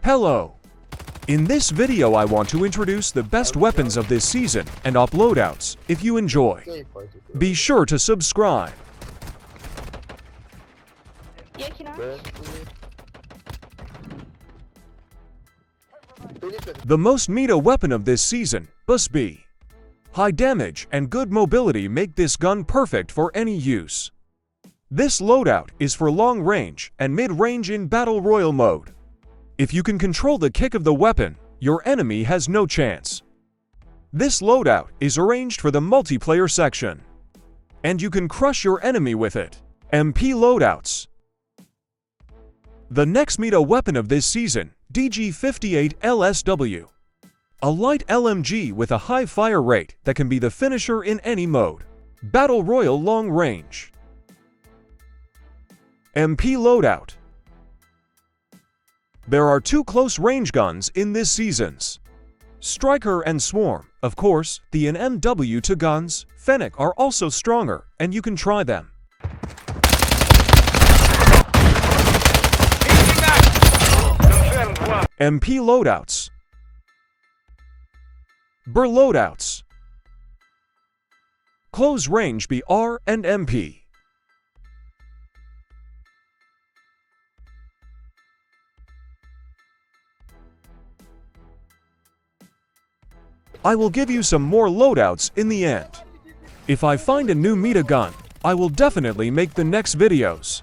Hello! In this video I want to introduce the best weapons of this season and loadouts. If you enjoy, be sure to subscribe. The most meta weapon of this season must be. High damage and good mobility make this gun perfect for any use. This loadout is for long range and mid-range in Battle Royale mode. If you can control the kick of the weapon, your enemy has no chance. This loadout is arranged for the multiplayer section, and you can crush your enemy with it. MP loadouts. The next meta weapon of this season, DG58 LSW. A light LMG with a high fire rate that can be the finisher in any mode. Battle Royale long range. MP loadout. There are two close range guns in this season's. Striker and Swarm. Of course, the NMW2 guns, Fennec, are also stronger, and you can try them. MP loadouts. BR loadouts. Close range BR and MP. I will give you some more loadouts in the end. If I find a new meta gun, I will definitely make the next videos.